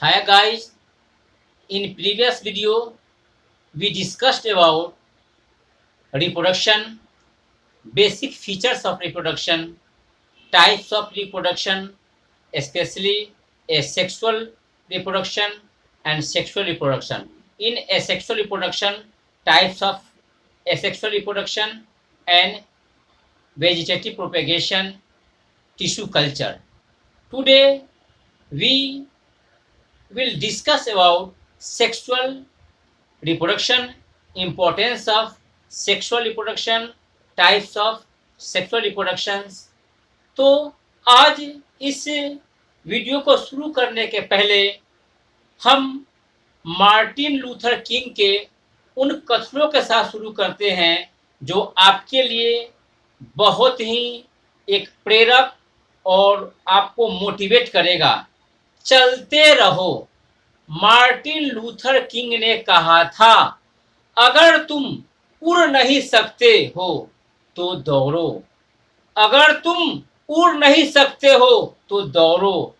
Hi guys, in previous video we discussed about reproduction, basic features of reproduction, types of reproduction, especially asexual reproduction and sexual reproduction. In asexual reproduction, types of asexual reproduction and vegetative propagation, tissue culture. Today we will discuss about sexual reproduction, importance of sexual reproduction, types of sexual reproductions. तो आज इस video को शुरू करने के पहले हम Martin Luther king के उन कथनों के साथ शुरू करते हैं जो आपके लिए बहुत ही एक प्रेरक और आपको मोटिवेट करेगा। चलते रहो। मार्टिन लूथर किंग ने कहा था, अगर तुम उड़ नहीं सकते हो तो दौड़ो, अगर तुम उड़ नहीं सकते हो तो दौड़ो,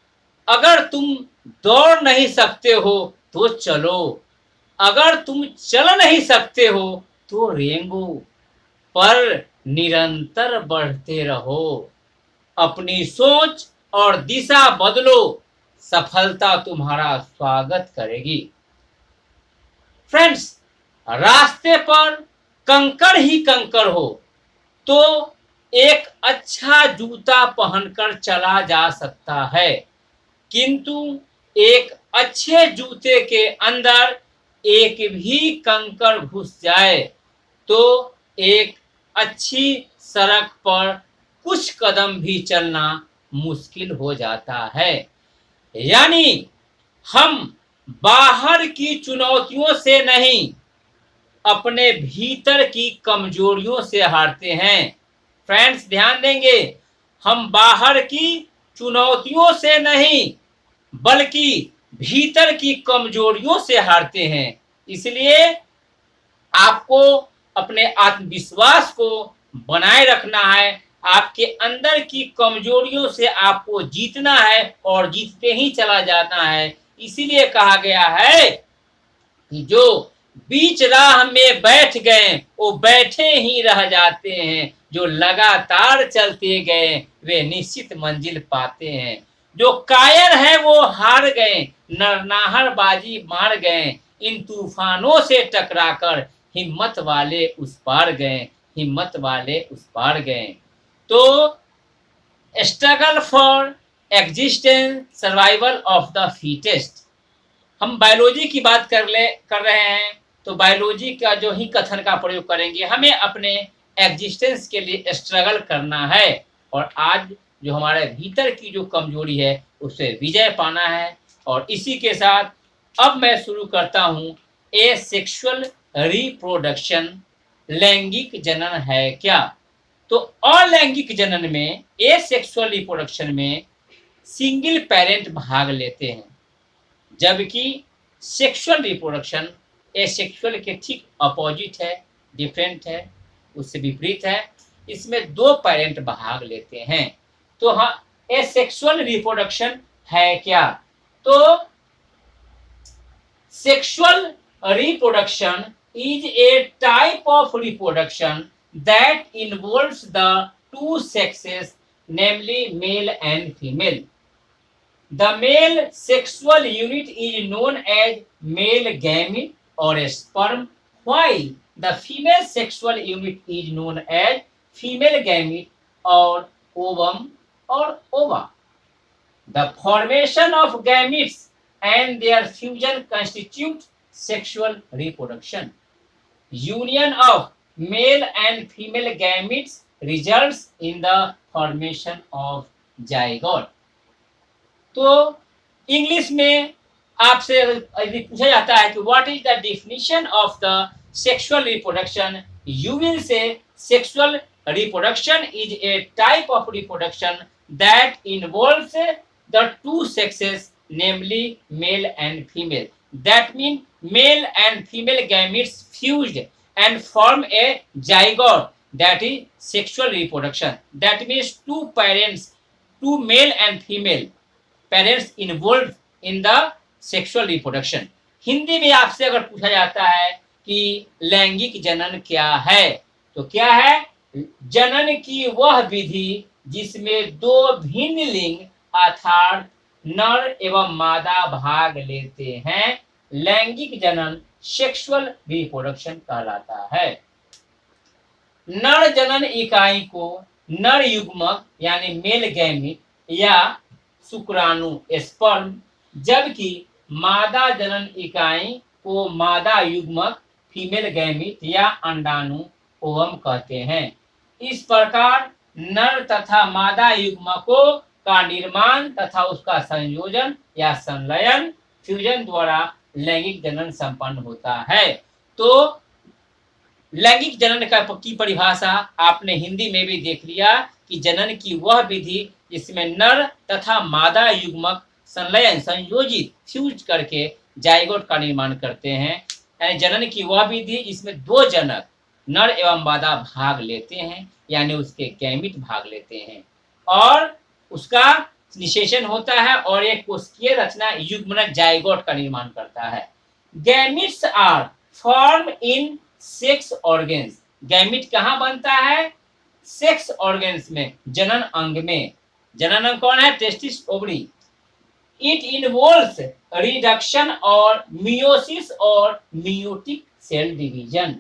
अगर तुम दौड़ नहीं सकते हो तो चलो, अगर तुम चल नहीं सकते हो तो रेंगो, पर निरंतर बढ़ते रहो। अपनी सोच और दिशा बदलो, सफलता तुम्हारा स्वागत करेगी। फ्रेंड्स, रास्ते पर कंकड़ ही कंकड़ हो तो एक अच्छा जूता पहनकर चला जा सकता है, किंतु एक अच्छे जूते के अंदर एक भी कंकड़ घुस जाए तो एक अच्छी सड़क पर कुछ कदम भी चलना मुश्किल हो जाता है। यानी हम बाहर की चुनौतियों से नहीं, अपने भीतर की कमजोरियों से हारते हैं। फ्रेंड्स, ध्यान देंगे, हम बाहर की चुनौतियों से नहीं बल्कि भीतर की कमजोरियों से हारते हैं। इसलिए आपको अपने आत्मविश्वास को बनाए रखना है, आपके अंदर की कमजोरियों से आपको जीतना है और जीतते ही चला जाना है। इसीलिए कहा गया है कि जो बीच राह में बैठ गए वो बैठे ही रह जाते हैं, जो लगातार चलते गए वे निश्चित मंजिल पाते हैं। जो कायर हैं वो हार गए, नरनाहरबाजी मार गए, इन तूफानों से टकराकर हिम्मत वाले उस पार गए, हिम्मत वाले उस पार गए। तो struggle for existence, survival of the fittest. हम बायोलॉजी की बात कर रहे हैं तो बायोलॉजी का जो ही कथन का प्रयोग करेंगे, हमें अपने एग्जिस्टेंस के लिए स्ट्रगल करना है और आज जो हमारे भीतर की जो कमजोरी है उससे विजय पाना है। और इसी के साथ अब मैं शुरू करता हूँ, एसेक्सुअल रिप्रोडक्शन, लैंगिक जनन है क्या। तो अलैंगिक जनन में, एसेक्सुअल रिप्रोडक्शन में सिंगल पेरेंट भाग लेते हैं, जबकि सेक्सुअल रिप्रोडक्शन एसेक्सुअल के ठीक अपोजिट है, डिफरेंट है, उससे विपरीत है। इसमें दो पेरेंट भाग लेते हैं। तो हाँ, एसेक्सुअल रिप्रोडक्शन है क्या। तो sexual reproduction is a type of reproduction that involves the two sexes, namely male and female. The male sexual unit is known as male gamete or sperm, while the female sexual unit is known as female gamete or ovum or ova. The formation of gametes and their fusion constitute sexual reproduction. Union of male and female gametes results in the formation of zygote. तो English में आपसे यदि पूछा जाता है कि what is the definition of the sexual reproduction, you will say sexual reproduction is a type of reproduction that involves the two sexes, namely mail and female. That mean male and female gametes fused and form a zygote, that is sexual reproduction. That means two parents, two male and female parents involved in the sexual reproduction. Hindi में आपसे अगर पूछा जाता है कि लैंगिक जनन क्या है, तो क्या है? जनन की वह विधि जिसमें दो भिन्न लिंग अर्थात नर एवं मादा भाग लेते हैं, लैंगिक जनन सेक्सुअल रिप्रोडक्शन कहलाता है। नर जनन इकाई को नर युग्मक यानी मेल गैमिट या शुक्राणु स्पर्म, जबकि मादा जनन इकाई को मादा युग्मक फीमेल गैमिट या अंडाणु ओवम कहते हैं। इस प्रकार नर तथा मादा युग्मकों का निर्माण तथा उसका संयोजन या संलयन फ्यूजन द्वारा लैंगिक जनन संपन्न होता है। तो लैंगिक जनन की परिभाषा आपने हिंदी में भी देख लिया कि जनन की वह विधि जिसमें नर तथा मादा युग्मक संलयन संयोजित फ्यूज करके जाइगोट का निर्माण करते हैं। यानी जनन की वह विधि जिसमें दो जनक नर एवं मादा भाग लेते हैं, यानी उसके गैमिट भाग लेते हैं और उसका निषेचन होता है और एक कोशिकीय रचना युग्मनक जाइगोट का निर्माण करता है। Gametes are form in sex organs. Gamete कहाँ बनता है? सेक्स ऑर्गन्स में, जनन अंग में। जनन अंग कौन है? Testis, ovary. It involves reduction और मियोसिस और meiotic cell division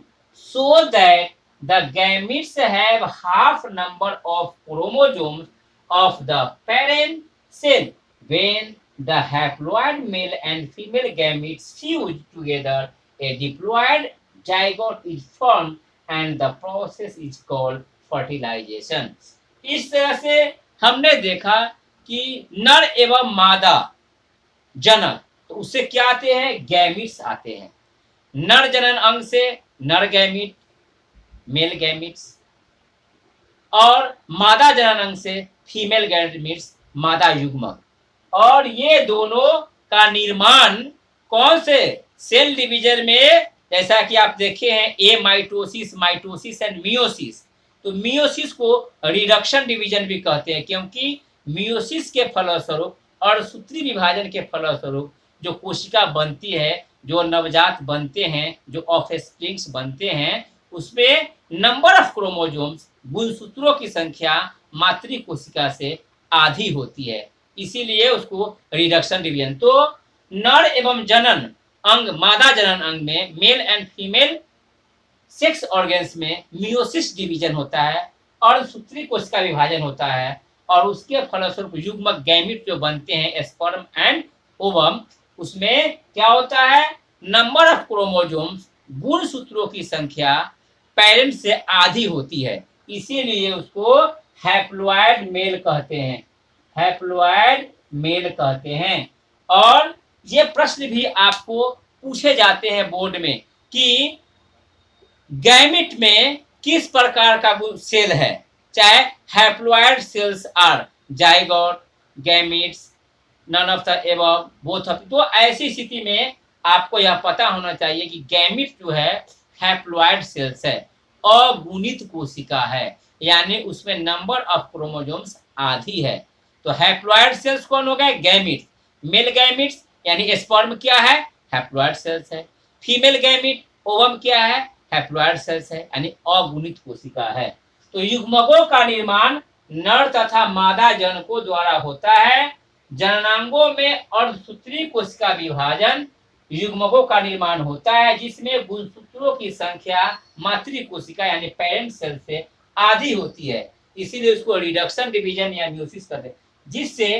so that the gametes have half number of chromosomes of the parent cell. When the haploid male and female gametes fuse together, a diploid zygote is formed and the process is called fertilization. इस तरह से हमने देखा कि नर एवं मादा जनक, तो उससे क्या आते हैं? गैमिट्स आते हैं। नर जनन अंग से नर गैमिट, मेल गैमिट्स, और मादा जनन अंग से फीमेल गैमिट्स, मादा युग्मक। और ये दोनों का निर्माण कौन से? सेल डिवीजन में, जैसा कि आप देखे हैं ए माइटोसिस, माइटोसिस एंड मियोसिस। तो मियोसिस को रिडक्शन डिवीजन भी कहते हैं, क्योंकि मियोसिस के फलस्वरूप और सूत्री विभाजन के फलस्वरूप जो कोशिका बनती है, जो नवजात बनते हैं, जो ऑफस्प्रिंग्स बनते हैं, उसमें नंबर ऑफ क्रोमोसोम्स, गुणसूत्रों की संख्या मातृ कोशिका से आधी होती है, इसीलिए उसको रिडक्शन डिवीजन। तो नर एवं जनन अंग, मादा जनन अंग में mail and female sex organs में मियोसिस डिवीजन होता है और सूत्री कोशिका विभाजन होता है, और उसके फलस्वरूप युग्मक गैमिट जो बनते हैं स्पर्म एंड ओवम, उसमें क्या होता है? नंबर ऑफ क्रोमोसोम्स, गुणसूत्रों की संख्या पेरेंट से आधी होती है, इसीलिए उसको हैप्लॉइड मेल कहते हैं, हैप्लॉइड मेल कहते हैं। और ये प्रश्न भी आपको पूछे जाते हैं बोर्ड में कि गैमिट में किस प्रकार का सेल है, चाहे haploid cells or zygote, gametes, none of the above, both of. तो ऐसी स्थिति में आपको यह पता होना चाहिए कि गैमिट जो है हैप्लॉइड सेल्स है, अगुणित कोशिका है, यानी उसमें नंबर ऑफ क्रोमोसोम्स आधी है। तो हैप्लॉइड सेल्स कौन हो गए? गैमिट। मेल गैमिट्स यानी स्पर्म क्या है? हैप्लॉइड सेल्स है। फीमेल गैमिट ओवम क्या है? हैप्लॉइड सेल्स है, यानी अगुणित कोशिका है। तो युग्मकों का निर्माण नर तथा मादा जनकों द्वारा होता है। जननांगों में अर्धसूत्री कोशिका विभाजन युग्मकों का निर्माण होता है, जिसमें गुणसूत्रों की संख्या मातृ कोशिका यानी पेरेंट सेल से आधी होती है, इसीलिए उसको रिडक्शन डिवीजन या मियोसिस कहते हैं, जिससे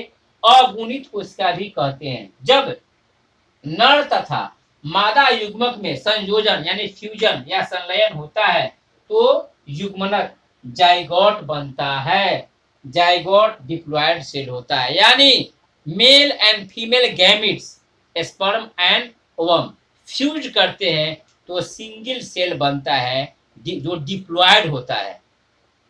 अगुणित कोशिका भी कहते हैं। जब नर तथा मादा युग्मक में संयोजन यानी फ्यूजन या संलयन होता है तो युग्मनक जाइगोट बनता है। जाइगोट डिप्लॉयड सेल होता है, यानी mail and female gametes sperm and ovum fuse करते हैं तो सिंगल सेल बनता है जो डिप्लॉयड होता है।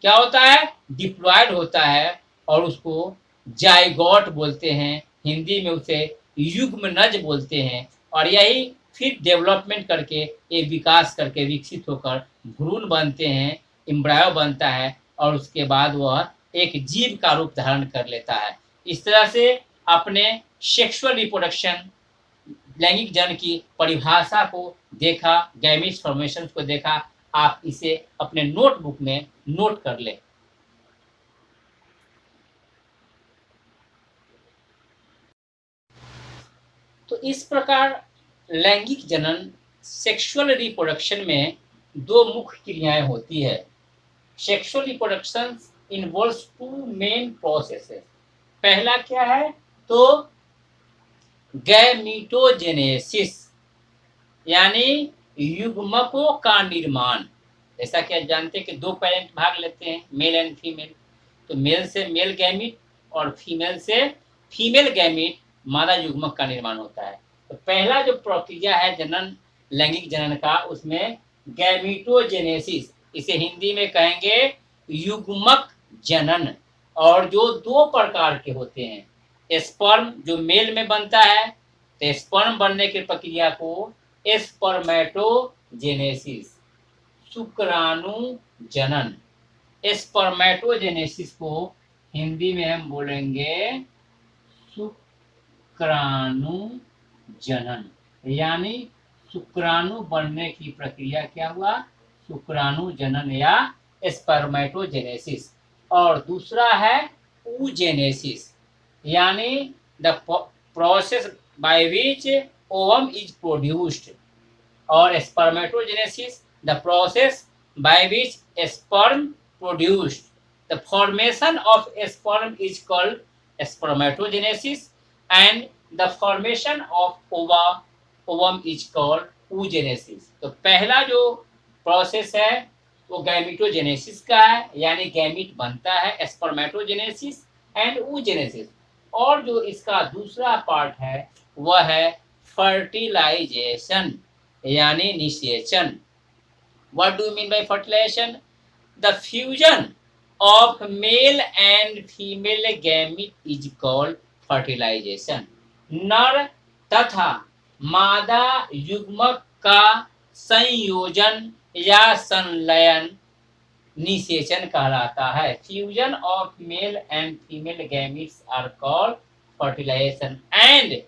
क्या होता है? डिप्लॉयड होता है, और उसको जाइगोट बोलते हैं। हिंदी में उसे युग्मनज बोलते हैं, और यही फिर डेवलपमेंट करके ये विकास करके विकसित होकर भ्रूण बनते हैं, एम्ब्रायो बनता है, और उसके बाद वह एक जीव का रूप धारण कर लेता है। इस तरह से अपने सेक्सुअल रिप्रोडक्शन लैंगिक जनन की परिभाषा को देखा, गैमीट्स फॉर्मेशन को देखा। आप इसे अपने नोटबुक में नोट कर लें। तो इस प्रकार लैंगिक जनन सेक्सुअल रिप्रोडक्शन में दो मुख्य क्रियाएं होती है। Sexual reproduction involves two main processes. पहला क्या है, तो गैमीटोजेनेसिस यानी युग्मकों का निर्माण। जैसा कि आप जानते हैं कि दो पेरेंट भाग लेते हैं, मेल एंड फीमेल। तो मेल से मेल गैमीट और फीमेल से फीमेल गैमीट मादा युग्मक का निर्माण होता है। तो पहला जो प्रक्रिया है जनन, लैंगिक जनन का, उसमें गैमीटोजेनेसिस, इसे हिंदी में कहेंगे युग्मक जनन। और जो दो प्रकार के होते हैं, स्पर्म जो मेल में बनता है, तो स्पर्म बनने की प्रक्रिया को स्पर्मेटोजेनेसिस, शुक्राणु जनन। स्पर्मेटोजेनेसिस को हिंदी में हम बोलेंगे शुक्राणु जनन, यानी शुक्राणु बनने की प्रक्रिया क्या हुआ, शुक्राणु जनन या स्पर्मेटोजेनेसिस। और दूसरा है oogenesis, यानी the process by which ovum is produced. और spermatogenesis the process by which sperm produced. The formation of sperm is called spermatogenesis and the formation of ovum is called oogenesis। तो पहला जो process है वो गैमीटोजेनेसिस का है, यानी गैमीट बनता है, स्पर्मेटोजेनेसिस एंड oogenesis। और जो इसका दूसरा पार्ट है वह है फर्टिलाइजेशन, यानी निषेचन। What do you mean by fertilization? The fusion of male and female gamete is called fertilization। नर तथा मादा युग्मक का संयोजन या संलयन निषेचन कहलाता है। Fusion of male and female gametes are called fertilisation and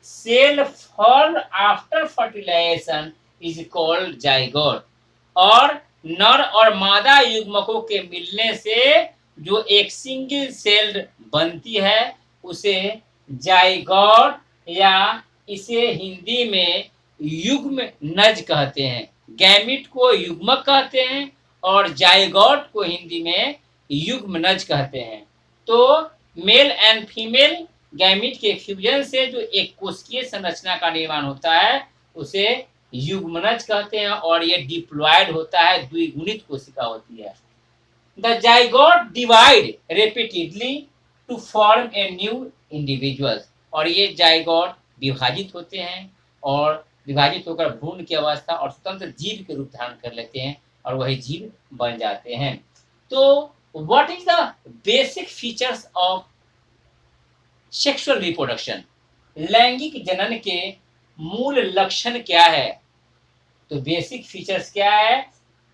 cell form after fertilisation is called zygote. और नर और मादा युग्मकों के मिलने से जो एक सिंगल सेल्ड बनती है उसे जाइगोट, या इसे हिंदी में युग्म नज कहते हैं। गैमीट को युग्मक कहते हैं और जाइगोट को हिंदी में युग्म नज कहते हैं। तो मेल एंड फीमेल गैमीट के फ्यूजन से जो एक कोशिकीय संरचना का निर्माण होता है उसे युग्मनज कहते हैं, और ये डिप्लॉयड होता है, द्विगुणित कोशिका होती है। The zygote divide repeatedly to form a new individual. और ये जाइगोट विभाजित होते हैं और विभाजित होकर भ्रूण की अवस्था और स्वतंत्र जीव के रूप धारण कर लेते हैं और वही जीव बन जाते हैं। तो what is the basic features of sexual reproduction? लैंगिक जनन के मूल लक्षण क्या है? तो बेसिक फीचर्स क्या है?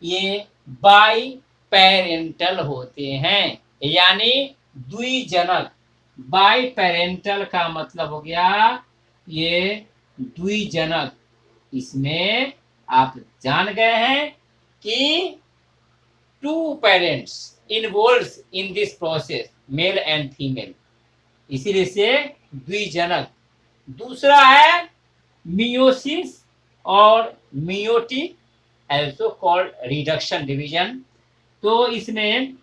ये बाई पेरेंटल होते हैं, यानी द्विजनक। बाई पेरेंटल का मतलब हो गया ये द्विजनक। इसमें आप जान गए हैं कि two parents involves in this process, male and female, इसीलिए से द्विजनक। दूसरा है मियोसिस और meiotic, also called reduction division. तो इसमें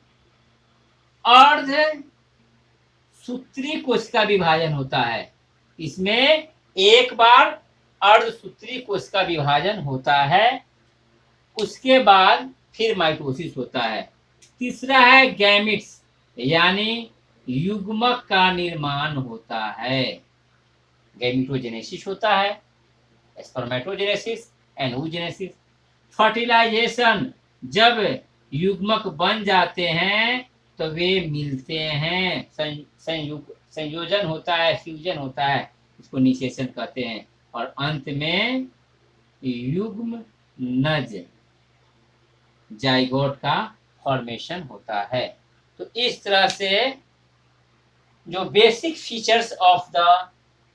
अर्ध सूत्री कोशिका विभाजन होता है। इसमें एक बार अर्धसूत्री कोशिका विभाजन होता है, उसके बाद फिर माइटोसिस होता है। तीसरा है गैमिट्स, यानी युग्मक का निर्माण होता है। गैमिटोजेनेसिस होता है, स्पर्मेटोजेनेसिस एंड oogenesis। फर्टिलाइजेशन, जब युग्मक बन जाते हैं तो वे मिलते हैं, संयोजन होता है, फ्यूजन होता है, इसको निषेचन कहते हैं। और अंत में युग्म नज, जाइगोट का फॉर्मेशन होता है। तो इस तरह से जो basic features of the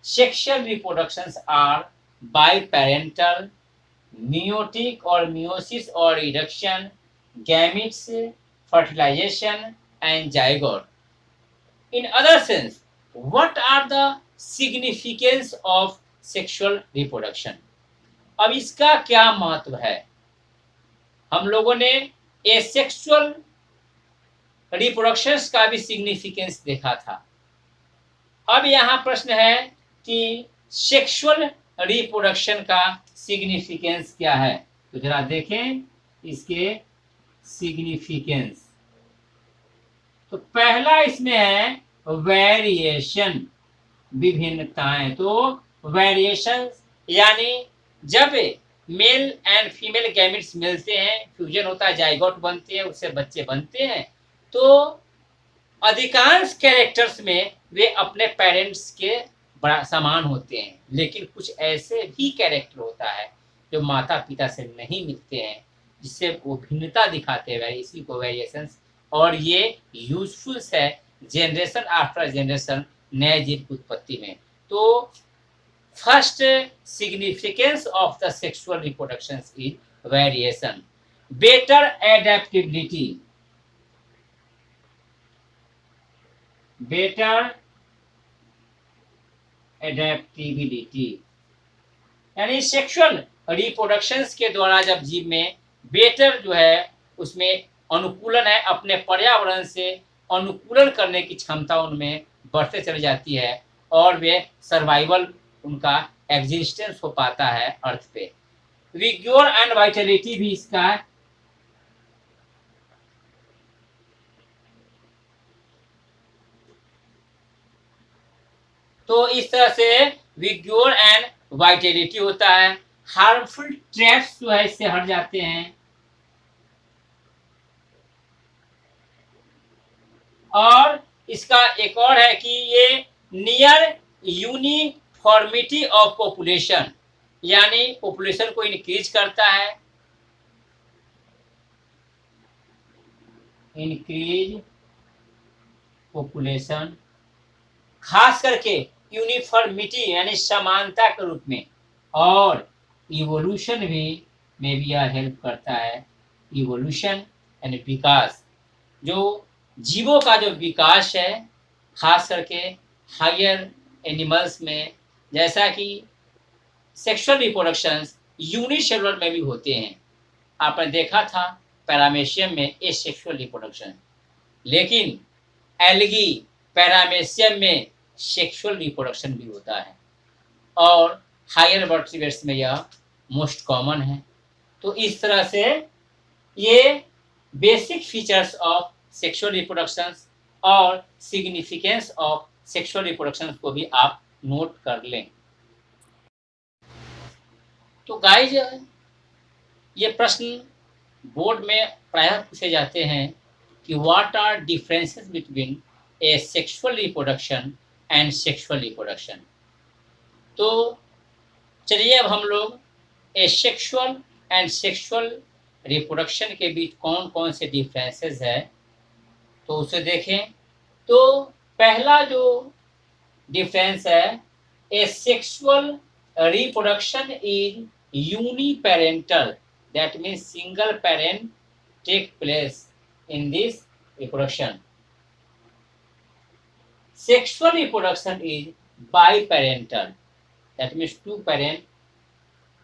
sexual reproductions are biparental, meiotic or meiosis or reduction, gametes, fertilization, and zygote. In other sense, what are the significance of sexual reproduction? अब इसका क्या महत्व है? हम लोगों ने एसेक्सुअल रिप्रोडक्शन का भी सिग्निफिकेंस देखा था। अब यहाँ प्रश्न है कि सेक्सुअल रिप्रोडक्शन का सिग्निफिकेंस क्या है? तो जरा देखें इसके सिग्निफिकेंस। तो पहला इसमें है वेरिएशन, विभिन्नताएं। तो वेरिएशन यानी जब मेल एंड फीमेल गैमेट्स मिलते हैं, फ्यूजन होता है, जाइगोट बनते हैं, उससे बच्चे बनते हैं, तो अधिकांश कैरेक्टर्स में वे अपने पेरेंट्स के बड़ा समान होते हैं, लेकिन कुछ ऐसे भी कैरेक्टर होता है जो माता पिता से नहीं मिलते हैं, जिससे वो भिन्नता दिखाते हैं, इसी को वेरिएशंस। और ये यूजफुल है जनरेशन आफ्टर जनरेशन नए जीव की उत्पत्ति में। तो first significance of the sexual reproduction is variation, better adaptability, better adaptability यानी सेक्सुअल रिप्रोडक्शंस के द्वारा जब जीव में बेटर जो है उसमें अनुकूलन है, अपने पर्यावरण से अनुकूलन करने की क्षमता उनमें बढ़ते चली जाती है और वे सर्वाइवल उनका एग्जिस्टेंस हो पाता है अर्थ पे। विग्योर एंड वाइटलिटी भी इसका है। तो इस तरह से विग्योर एंड वाइटलिटी होता है। हार्मफुल ट्रैप्स जो है इससे हट जाते हैं। और इसका एक और है कि ये नियर यूनिफॉर्मिटी ऑफ पॉपुलेशन, यानी पॉपुलेशन को इंक्रीज करता है, इंक्रीज पॉपुलेशन, खास करके यूनिफॉर्मिटी यानी समानता के रूप में, और इवोल्यूशन भी में भी यह हेल्प करता है। इवोल्यूशन यानी विकास, जो जीवों का जो विकास है, खास करके हायर एनिमल्स में, जैसा कि सेक्सुअल रिप्रोडक्शंस यूनिसेलुलर में भी होते हैं। आपने देखा था पैरामेशियम में एसेक्सुअल रिप्रोडक्शन, लेकिन एल्गी पैरामेशियम में सेक्सुअल रिप्रोडक्शन भी होता है, और हायर वर्टिब्रेट्स में यह मोस्ट कॉमन है। तो इस तरह से ये basic features of sexual reproductions और सिग्निफिकेंस ऑफ सेक्सुअल रिप्रोडक्शन को भी आप नोट कर लें। तो गाइज, ये प्रश्न बोर्ड में प्रायः पूछे जाते हैं कि what are differences between a sexual reproduction and sexual reproduction. तो चलिए अब हम लोग एसेक्सुअल एंड सेक्सुअल रिप्रोडक्शन के बीच कौन कौन से डिफरेंसेस है तो उसे देखें। तो पहला जो डिफरेंस है, asexual reproduction is uniparental, that means single parent take place in this reproduction. Sexual reproduction is biparental, that means two parents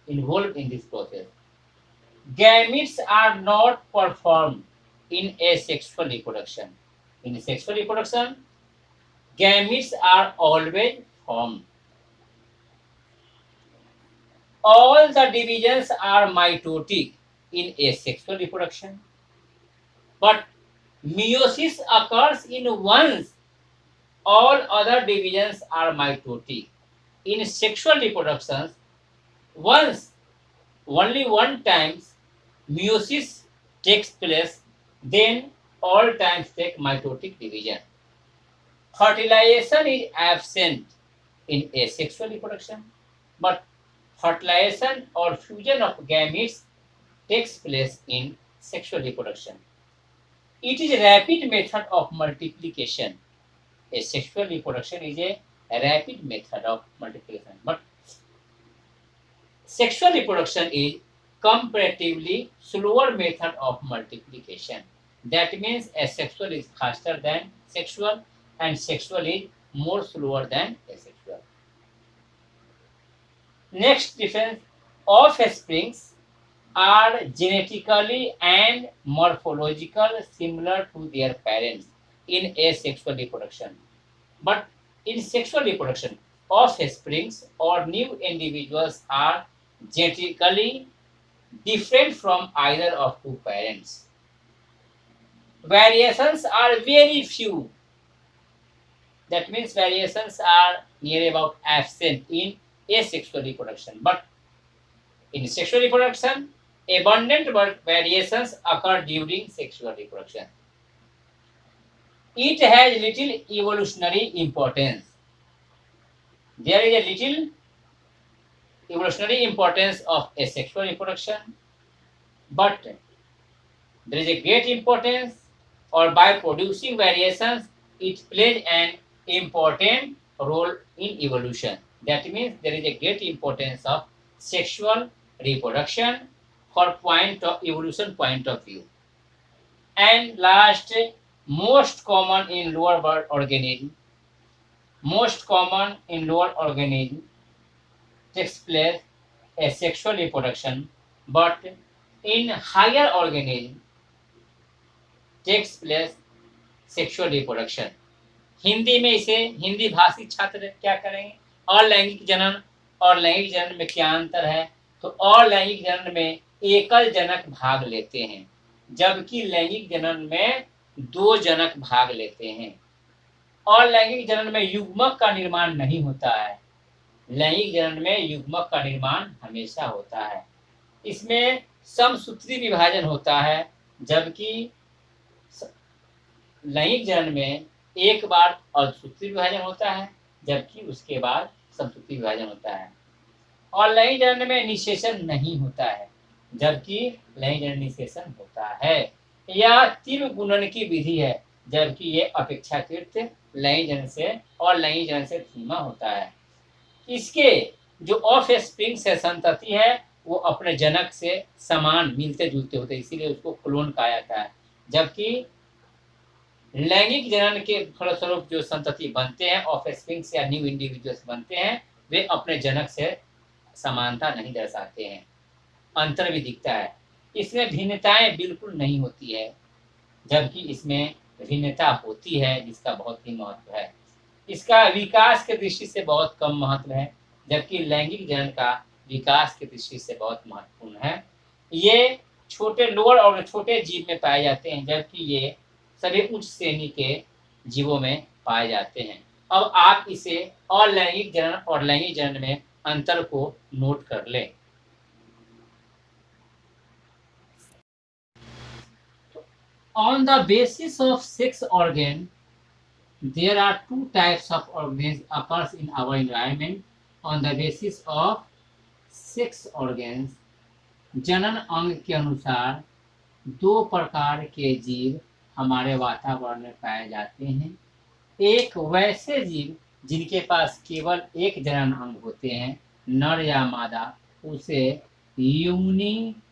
involved in this process. Gametes are not performed in asexual reproduction. In sexual reproduction, gametes are always formed. All the divisions are mitotic in asexual reproduction, but meiosis occurs in once. All other divisions are mitotic. In sexual reproduction, only one time meiosis takes place, then all times take mitotic division. Fertilization is absent in asexual reproduction, but fertilization or fusion of gametes takes place in sexual reproduction. It is a rapid method of multiplication. Asexual reproduction is a rapid method of multiplication, but Sexual reproduction is comparatively slower method of multiplication. That means asexual is faster than sexual and sexual is more slower than asexual. Next difference, offsprings are genetically and morphological similar to their parents in asexual reproduction. But in sexual reproduction, offsprings or new individuals are genetically different from either of two parents. Variations are very few. That means variations are near about absent in asexual reproduction. But in sexual reproduction, abundant variations occur during sexual reproduction. It has little evolutionary importance. There is a little evolutionary importance of asexual reproduction, but there is a great importance, or by producing variations, it plays an important role in evolution. That means there is a great importance of sexual reproduction for evolution point of view. And last, most common in lower bird organism, most common in lower organism takes place asexual reproduction, but in higher organism takes place sexual reproduction. Hindi में इसे हिंदी भाषी छात्र क्या करेंगे? अलैंगिक जनन और लैंगिक जनन में क्या अंतर है? तो अलैंगिक जनन में एकल जनक भाग लेते हैं, जबकि लैंगिक जनन में दो जनक भाग लेते हैं. अलैंगिक जनन में युग्मक का निर्माण नहीं होता है, लैंगिक जनन में युग्मक का निर्माण हमेशा होता है. इसमें समसूत्री विभाजन होता है, जबकि लैंगिक जनन में एक बार अर्धसूत्री विभाजन होता है, जबकि उसके बाद समसूत्री विभाजन होता है. और लैंगिक जनन में निषेचन नहीं होता है, जबकि लैंगिक जनन निषेचन होता है. यह तीव्र गुणन की विधि है, जबकि ये अपेक्षाकृत लैंगिक जनन से और लैंगिक जनन से धीमा होता है. इसके जो ऑफस्प्रिंग से संतति है वो अपने जनक से समान मिलते जुलते होते, इसीलिए उसको क्लोन कहा जाता है. जबकि लैंगिक जनन के फलस्वरूप जो संतति बनते हैं, ऑफस्प्रिंग या न्यू इंडिविजुअल्स बनते हैं, वे अपने जनक से समानता नहीं दर्शाते हैं, अंतर भी दिखता है. इसमें भिन्नताएं बिल्कुल नहीं होती है, जबकि इसमें भिन्नता होती है, जिसका बहुत ही महत्व है. इसका विकास के दृष्टि से बहुत कम महत्व है, जबकि लैंगिक जनन का विकास की दृष्टि से बहुत महत्वपूर्ण है. ये छोटे लोअर और छोटे जीव में पाए जाते हैं, जबकि ये सभी उच्च श्रेणी के जीवों में पाए जाते हैं. अब आप इसे अलैंगिक जनन और लैंगिक जनन में अंतर को नोट कर लें. On the basis of sex organ, there are two types of organs occurs in our environment. On the basis of sex organs, जनन अंग के अनुसार दो प्रकार के जीव हमारे वातावरण में पाए जाते हैं. एक वैसे जीव जिनके पास केवल एक जनन अंग होते हैं, नर या मादा, उसे यूनिसेक्सुअल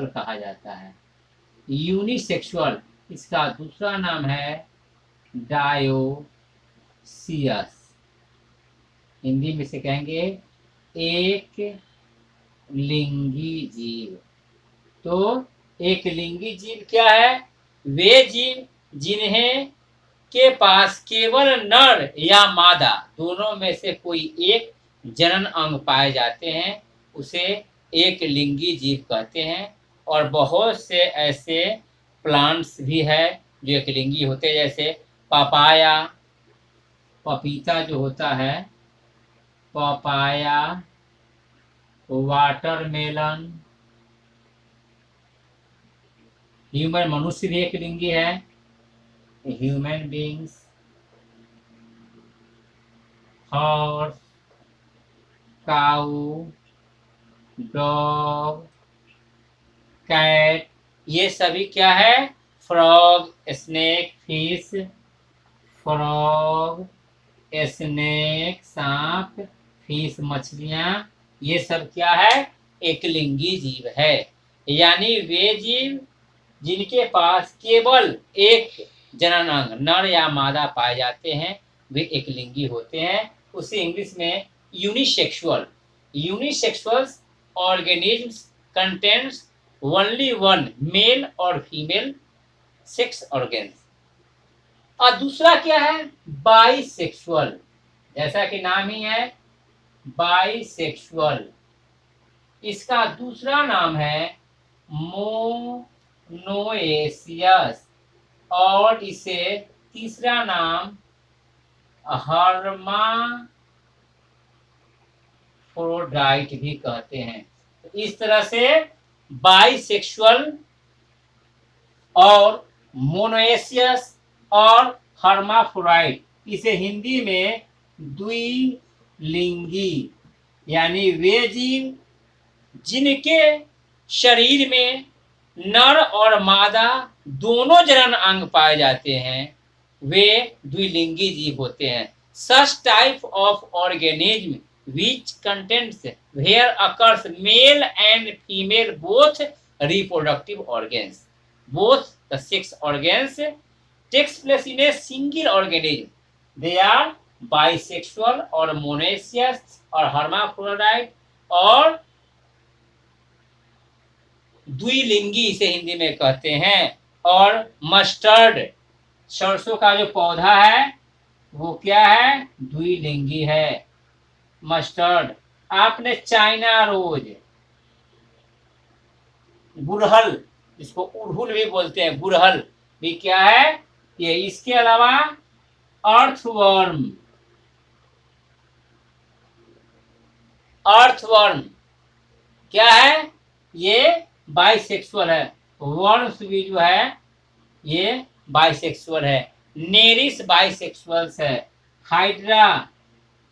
कहा जाता है. यूनिसेक्सुअल, इसका दूसरा नाम है डायोसियस. हिंदी में से कहेंगे एक लिंगी जीव. तो एक लिंगी जीव क्या है? वे जीव जिन्हें के पास केवल नर या मादा दोनों में से कोई एक जनन अंग पाए जाते हैं, उसे एक लिंगी जीव कहते हैं. और बहुत से ऐसे प्लांट्स भी है जो एक लिंगी होते हैं, जैसे पपाया, पपीता जो होता है, पपाया, वाटरमेलन. ह्यूमन, मनुष्य भी एक लिंगी है, ह्यूमन बींग्स, हॉर्स, काऊ, डॉग, कैट, ये सभी क्या है? Frog, snake, fish, frog, snake, सांप, फिश, मछलियाँ, ये सब क्या है? एकलिंगी जीव है। यानी वे जीव जिनके पास केवल एक जनन अंग नर या मादा पाए जाते हैं वे एकलिंगी होते हैं। उसे इंग्लिश में unisexual. Unisexual organisms contains only one male और फीमेल सेक्स ऑर्गेन्स। और दूसरा क्या है? बाइसेक्सुअल। जैसा कि नाम ही है बाइसेक्सुअल। इसका दूसरा नाम है मोनोएसियस और इसे तीसरा नाम हर्माफ्रोडाइट भी कहते हैं। इस तरह से बाइसेक्सुअल और मोनोएसियस और हर्माफ्रोडाइट, इसे हिंदी में द्विलिंगी, यानी वे जीव जिनके शरीर में नर और मादा दोनों जनन अंग पाए जाते हैं वे द्विलिंगी जीव होते हैं। Such type of organism which contains where occurs male and female both reproductive organs, both the sex organs takes place in a single organism. They are bisexual or monoecious or hermaphrodite और द्विलिंगी इसे हिंदी में कहते हैं। और mustard, सरसों का जो पौधा है वो क्या है? द्विलिंगी है, मस्टर्ड। आपने चाइना रोज, गुड़हल, जिसको उड़हुल भी बोलते हैं, गुड़हल भी क्या है? ये। इसके अलावा अर्थवर्म, अर्थवर्म क्या है? ये बाइसेक्सुअल है। वर्म्स भी जो है ये बाइसेक्सुअल है। नेरिस बाइसेक्सुअल्स है, हाइड्रा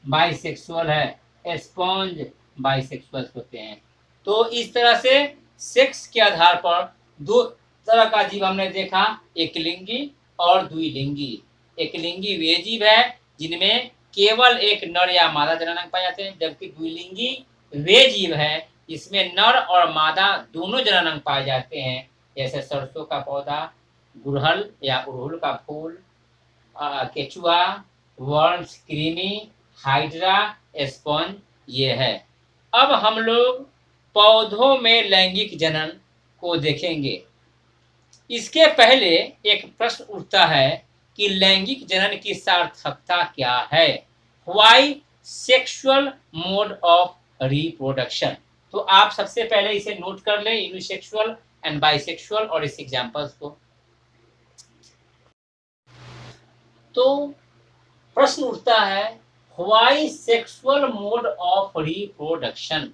बाइसेक्सुअल है, स्पॉन्ज बाइसेक्सुअल होते हैं। तो इस तरह से सेक्स के आधार पर दो तरह का जीव हमने देखा, एकलिंगी और द्विलिंगी। एकलिंगी वे जीव है जिनमें केवल एक नर या मादा जनन अंग पाए जाते हैं, जबकि द्विलिंगी वे जीव है जिसमें नर और मादा दोनों जनन अंग पाए जाते हैं, जैसे सरसों का पौधा, गुड़हल या उड़हुल का फूल, केचुआ, वर्म्स, कृमि, हाइड्रा, स्पॉन्ज, ये है। अब हम लोग पौधों में लैंगिक जनन को देखेंगे। इसके पहले एक प्रश्न उठता है कि लैंगिक जनन की सार्थकता क्या है? Why sexual mode of reproduction. तो आप सबसे पहले इसे नोट कर लें, यूनिसेक्सुअल एंड बाइसेक्सुअल, और इस एग्जांपल्स को। तो प्रश्न उठता है why sexual mode of reproduction,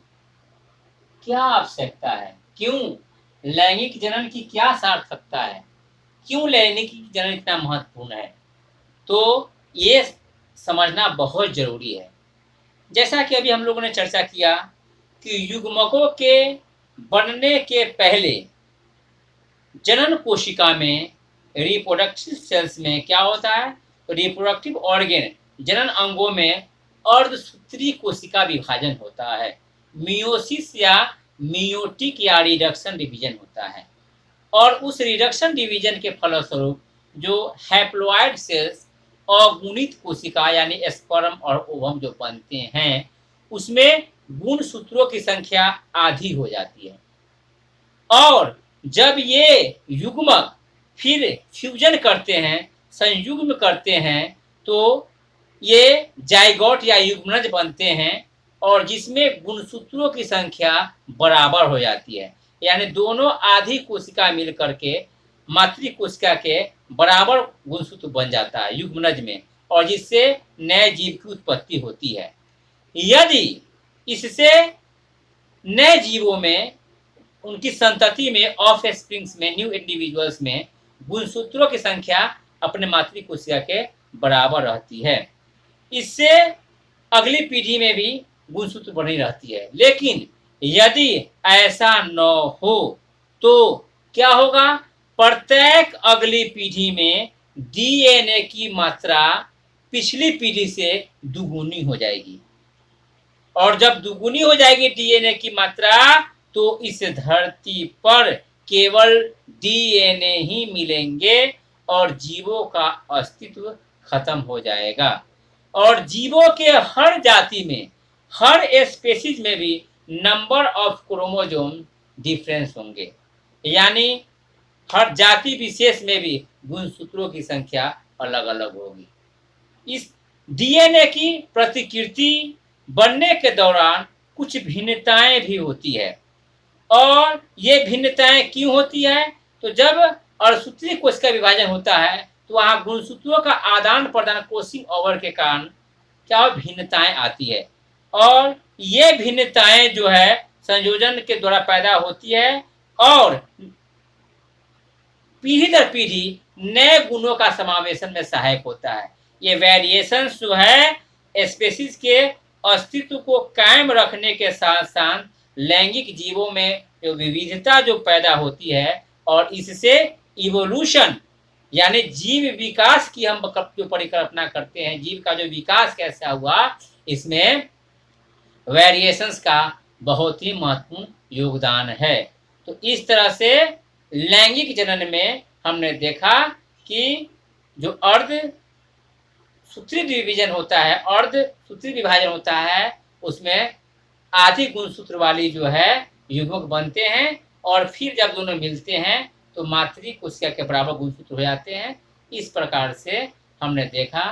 क्या आवश्यकता है? क्यों लैंगिक जनन की क्या सार्थकता है? क्यों लैंगिक जनन इतना महत्वपूर्ण है? तो ये समझना बहुत जरूरी है। जैसा कि अभी हम लोगों ने चर्चा किया कि युग्मकों के बनने के पहले जनन कोशिका में, रिप्रोडक्टिव सेल्स में क्या होता है? रिप्रोडक्टिव ऑर्गेन, जनन अंगों में अर्धसूत्री कोशिका विभाजन होता है। मियोसिस या मियोटिक या रिडक्शन डिवीजन होता है। और उस रिडक्शन डिवीजन के फलस्वरूप जो हैप्लॉइड सेल्स अगुणित कोशिका यानी स्पर्म और ओवम जो बनते हैं, उसमें गुणसूत्रों की संख्या आधी हो जाती है। और जब ये युग्मक फिर फ्यूजन करते हैं, संयुग्म करते हैं, तो ये जाइगोट या युग्मनज बनते हैं, और जिसमें गुणसूत्रों की संख्या बराबर हो जाती है। यानी दोनों आधी कोशिका मिल करके मातृ कोशिका के बराबर गुणसूत्र बन जाता है युग्मनज में, और जिससे नए जीव की उत्पत्ति होती है। यदि इससे नए जीवों में, उनकी संतति में, ऑफ स्प्रिंग्स में, न्यू इंडिविजुअल्स में गुणसूत्रों की संख्या अपने मातृ कोशिका के बराबर रहती है, इससे अगली पीढ़ी में भी गुणसूत्र बनी रहती है। लेकिन यदि ऐसा न हो तो क्या होगा? प्रत्येक अगली पीढ़ी में डीएनए की मात्रा पिछली पीढ़ी से दुगुनी हो जाएगी, और जब दुगुनी हो जाएगी डीएनए की मात्रा तो इस धरती पर केवल डीएनए ही मिलेंगे और जीवों का अस्तित्व खत्म हो जाएगा। और जीवों के हर जाति में, हर स्पेसीज में भी नंबर ऑफ क्रोमोजोम डिफरेंस होंगे, यानी हर जाति विशेष में भी गुणसूत्रों की संख्या अलग अलग होगी। इस डीएनए की प्रतिकृति बनने के दौरान कुछ भिन्नताएं भी होती है। और ये भिन्नताएं क्यों होती है? तो जब अर्धसूत्री कोश का विभाजन होता है तो वहां गुणसूत्रों का आदान प्रदान क्रॉसिंग ओवर के कारण क्या भिन्नताएं आती है। और ये भिन्नताएं जो है संयोजन के द्वारा पैदा होती है और पीढ़ी दर पीढ़ी नए गुणों का समावेशन में सहायक होता है। ये वेरिएशंस जो है स्पेसीज के अस्तित्व को कायम रखने के साथ साथ लैंगिक जीवों में जो विविधता जो पैदा होती है और इससे इवोल्यूशन यानी जीव विकास की हम जो परिकल्पना करते हैं, जीव का जो विकास कैसा हुआ, इसमें वेरिएशंस का बहुत ही महत्वपूर्ण योगदान है। तो इस तरह से लैंगिक जनन में हमने देखा कि जो अर्ध सूत्री डिवीजन होता है, अर्ध सूत्री विभाजन होता है, उसमें आधी गुणसूत्र वाली जो है युग्मक बनते हैं और फिर जब दोनों मिलते हैं तो मातृ कोशिका के बराबर गुणसूत्र हो जाते हैं। इस प्रकार से हमने देखा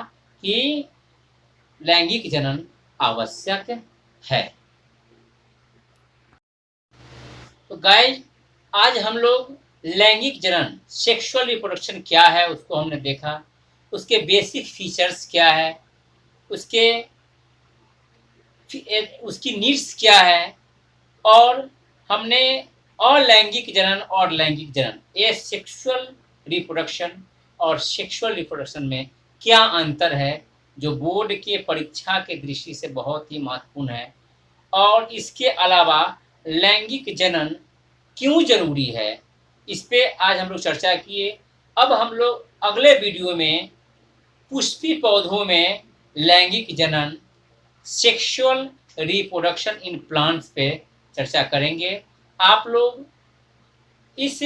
कि लैंगिक जनन आवश्यक है। तो गाइस, आज हम लोग लैंगिक जनन सेक्सुअल रिप्रोडक्शन क्या है उसको हमने देखा, उसके बेसिक फीचर्स क्या है, उसकी नीड्स क्या है, और हमने अलैंगिक जनन और लैंगिक जनन, ये सेक्सुअल रिप्रोडक्शन और सेक्सुअल रिप्रोडक्शन में क्या अंतर है, जो बोर्ड के परीक्षा के दृष्टि से बहुत ही महत्वपूर्ण है। और इसके अलावा लैंगिक जनन क्यों जरूरी है, इस पे आज हम लोग चर्चा किए। अब हम लोग अगले वीडियो में पुष्पी पौधों में लैंगिक जनन, सेक्सुअल रिप्रोडक्शन इन प्लांट्स पे चर्चा करेंगे। आप लोग इस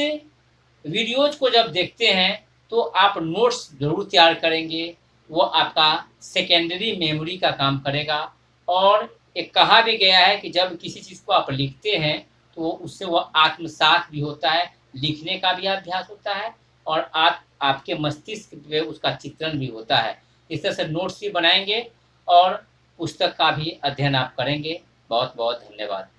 वीडियोज को जब देखते हैं तो आप नोट्स जरूर तैयार करेंगे, वो आपका सेकेंडरी मेमोरी का काम करेगा। और एक कहा भी गया है कि जब किसी चीज़ को आप लिखते हैं तो उससे वह आत्मसात भी होता है, लिखने का भी अभ्यास होता है और आपके मस्तिष्क में उसका चित्रण भी होता है। इस तरह से नोट्स भी बनाएंगे और पुस्तक का भी अध्ययन आप करेंगे। बहुत बहुत धन्यवाद।